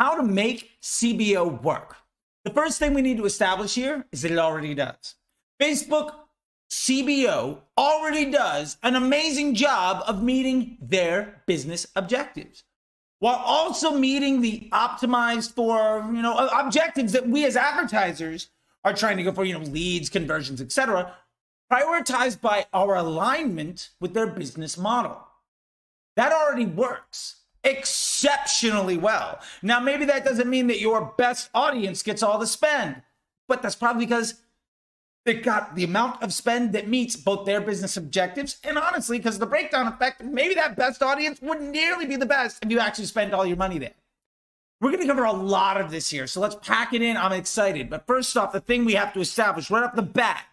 how to make CBO work. The first thing we need to establish here is that it already does. Facebook CBO already does an amazing job of meeting their business objectives, while also meeting the optimized for, objectives that we as advertisers are trying to go for, leads, conversions, etc., prioritized by our alignment with their business model. That already works exceptionally well. Now, maybe that doesn't mean that your best audience gets all the spend, but that's probably because they got the amount of spend that meets both their business objectives, and honestly, because of the breakdown effect, maybe that best audience wouldn't nearly be the best if you actually spend all your money there. We're going to cover a lot of this here, so let's pack it in. I'm excited. But first off, the thing we have to establish right off the bat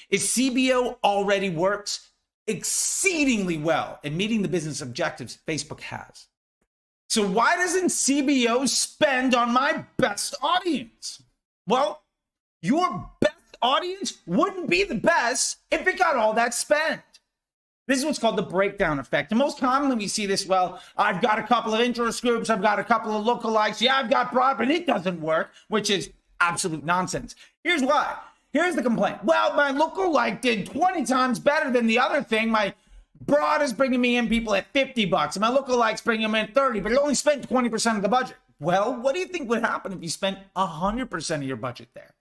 is CBO already works exceedingly well in meeting the business objectives Facebook has. So why doesn't CBO spend on my best audience? Well, your best audience wouldn't be the best if it got all that spend. This is what's called the breakdown effect. And most commonly we see this, well, I've got a couple of interest groups, I've got a couple of lookalikes, yeah, I've got broad, but it doesn't work, which is absolute nonsense. Here's why. Here's the complaint. Well, my lookalike did 20 times better than the other thing. My broad is bringing me in people at $50, and my lookalike's bringing them in 30, but it only spent 20% of the budget. Well, what do you think would happen if you spent 100% of your budget there?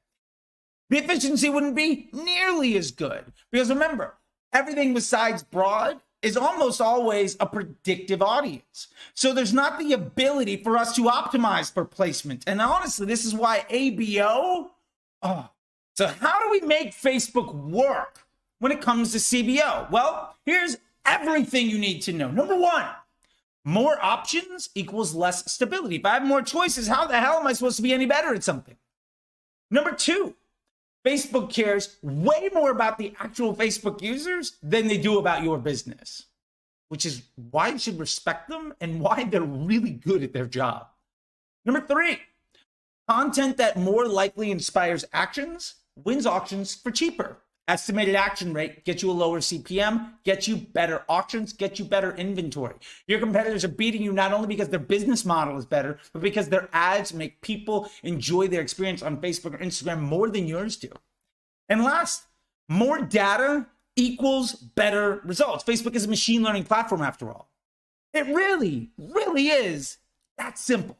The efficiency wouldn't be nearly as good, because remember, everything besides broad is almost always a predictive audience. So there's not the ability for us to optimize for placement. And honestly, this is why ABO, so how do we make Facebook work when it comes to CBO? Well, here's everything you need to know. Number one, more options equals less stability. If I have more choices, how the hell am I supposed to be any better at something? Number two, Facebook cares way more about the actual Facebook users than they do about your business, which is why you should respect them and why they're really good at their job. Number three, content that more likely inspires actions wins auctions for cheaper. Estimated action rate gets you a lower CPM, gets you better auctions, gets you better inventory. Your competitors are beating you not only because their business model is better, but because their ads make people enjoy their experience on Facebook or Instagram more than yours do. And last, more data equals better results. Facebook is a machine learning platform after all. It really, really is that simple.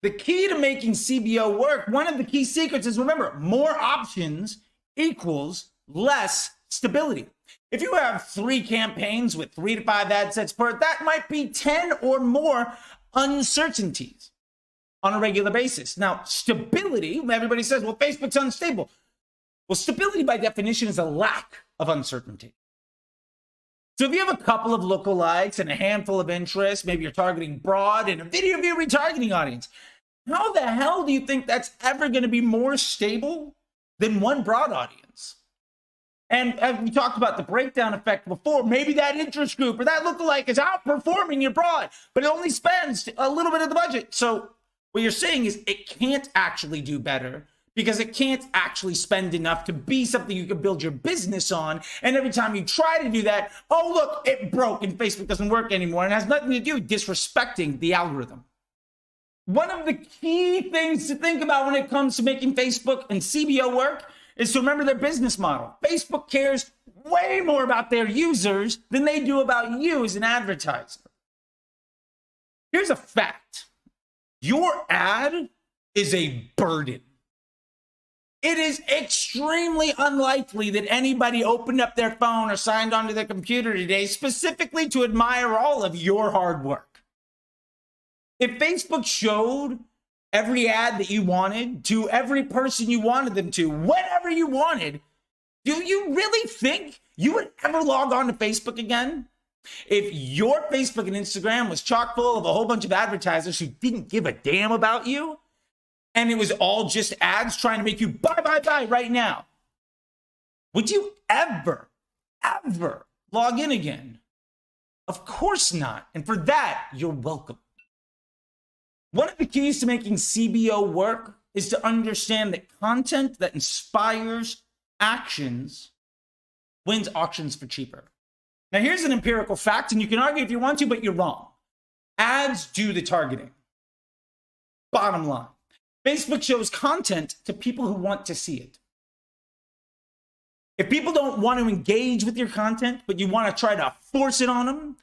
The key to making CBO work, one of the key secrets is, remember, more options equals less stability. If you have 3 campaigns with 3 to 5 ad sets per, that might be 10 or more uncertainties on a regular basis. Now, stability, everybody says, well, Facebook's unstable. Well, stability by definition is a lack of uncertainty. So if you have a couple of lookalikes and a handful of interests, maybe you're targeting broad and a video view retargeting audience, how the hell do you think that's ever going to be more stable than one broad audience? And as we talked about the breakdown effect before, maybe that interest group or that lookalike is outperforming your broad, but it only spends a little bit of the budget. So what you're saying is it can't actually do better because it can't actually spend enough to be something you can build your business on. And every time you try to do that, oh, look, it broke and Facebook doesn't work anymore. And it has nothing to do with disrespecting the algorithm. One of the key things to think about when it comes to making Facebook and CBO work is to remember their business model. Facebook cares way more about their users than they do about you as an advertiser. Here's a fact. Your ad is a burden. It is extremely unlikely that anybody opened up their phone or signed onto their computer today specifically to admire all of your hard work. If Facebook showed every ad that you wanted to every person you wanted them to, whenever you wanted, do you really think you would ever log on to Facebook again? If your Facebook and Instagram was chock full of a whole bunch of advertisers who didn't give a damn about you, and it was all just ads trying to make you buy right now, would you ever log in again? Of course not. And for that, you're welcome. One of the keys to making CBO work is to understand that content that inspires actions wins auctions for cheaper. Now, here's an empirical fact, and you can argue if you want to, but you're wrong. Ads do the targeting. Bottom line, Facebook shows content to people who want to see it. If people don't want to engage with your content, but you want to try to force it on them,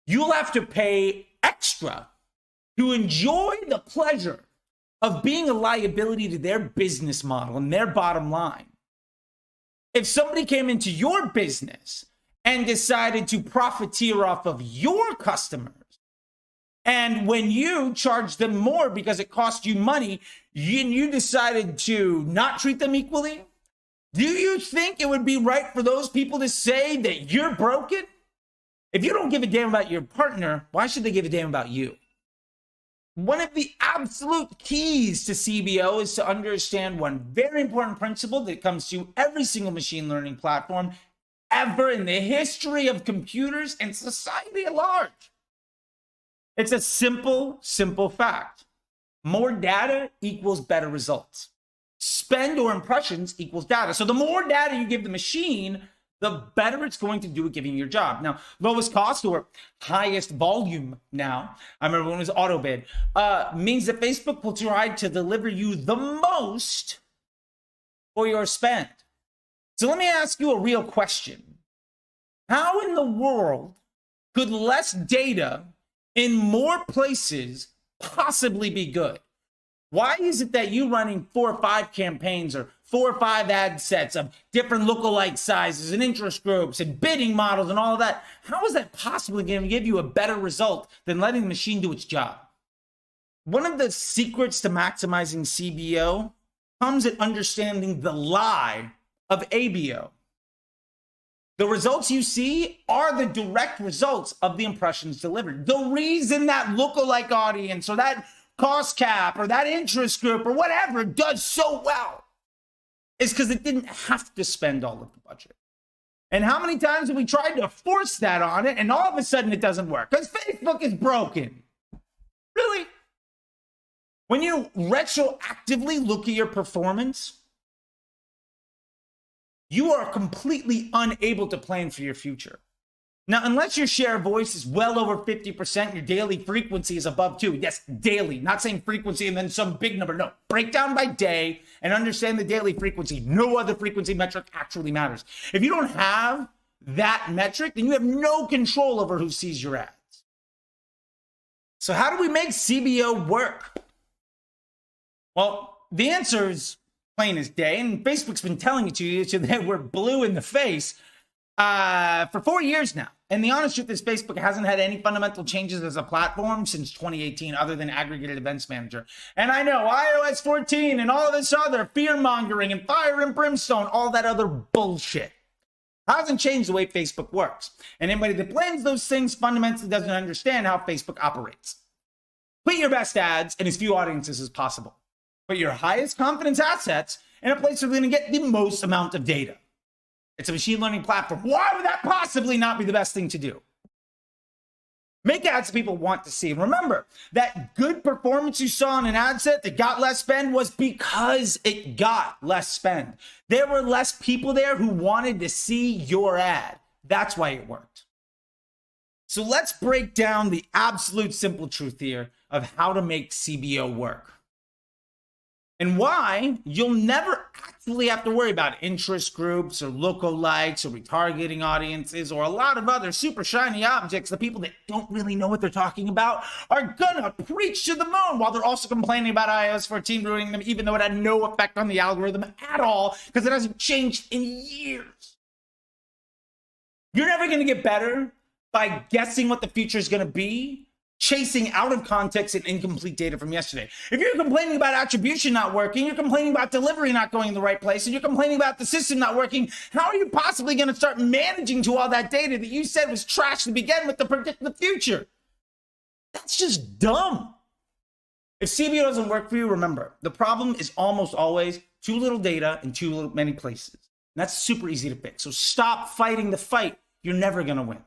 you'll have to pay extra to enjoy the pleasure of being a liability to their business model and their bottom line. If somebody came into your business and decided to profiteer off of your customers, and when you charge them more because it cost you money, you decided to not treat them equally, do you think it would be right for those people to say that you're broken? If you don't give a damn about your partner, why should they give a damn about you? One of the absolute keys to CBO is to understand one very important principle that comes to every single machine learning platform ever in the history of computers and society at large. It's a simple fact. More data equals better results. Spend or impressions equals data. So the more data you give the machine, the better it's going to do at giving you your job. Now, lowest cost or highest volume now, I remember when it was auto bid, means that Facebook will try to deliver you the most for your spend. So let me ask you a real question. How in the world could less data in more places possibly be good? Why is it that you running 4 or 5 campaigns or 4 or 5 ad sets of different lookalike sizes and interest groups and bidding models and all of that? How is that possibly going to give you a better result than letting the machine do its job? One of the secrets to maximizing CBO comes at understanding the lie of Abo. The results you see are the direct results of the impressions delivered. The reason that lookalike audience or that cost cap or that interest group or whatever does so well is because it didn't have to spend all of the budget. And how many times have we tried to force that on it and all of a sudden it doesn't work? Because Facebook is broken. Really? When you retroactively look at your performance, you are completely unable to plan for your future. Now, unless your share of voice is well over 50%, your daily frequency is above 2. Yes, daily, not saying frequency and then some big number. No, break down by day and understand the daily frequency. No other frequency metric actually matters. If you don't have that metric, then you have no control over who sees your ads. So how do we make CBO work? Well, the answer is plain as day, and Facebook's been telling it to you so that we're blue in the face for 4 years now. And the honest truth is Facebook hasn't had any fundamental changes as a platform since 2018 other than aggregated events manager. And I know iOS 14 and all this other fear-mongering and fire and brimstone, all that other bullshit hasn't changed the way Facebook works. And anybody that blames those things fundamentally doesn't understand how Facebook operates. Put your best ads in as few audiences as possible. Put your highest confidence assets in a place where they're going to get the most amount of data. It's a machine learning platform. Why would that possibly not be the best thing to do? Make ads that people want to see. And remember, that good performance you saw in an ad set that got less spend was because it got less spend. There were less people there who wanted to see your ad. That's why it worked. So let's break down the absolute simple truth here of how to make CBO work. And why you'll never actually have to worry about interest groups or lookalikes or retargeting audiences or a lot of other super shiny objects. The people that don't really know what they're talking about are gonna preach to the moon while they're also complaining about iOS 14 ruining them, even though it had no effect on the algorithm at all because it hasn't changed in years. You're never gonna get better by guessing what the future is gonna be, chasing out of context and incomplete data from yesterday. If you're complaining about attribution not working, you're complaining about delivery not going in the right place, and you're complaining about the system not working, how are you possibly going to start managing to all that data that you said was trash to begin with to predict the future? That's just dumb. If CBO doesn't work for you, remember, the problem is almost always too little data in too many places. And that's super easy to fix. So stop fighting the fight. You're never going to win.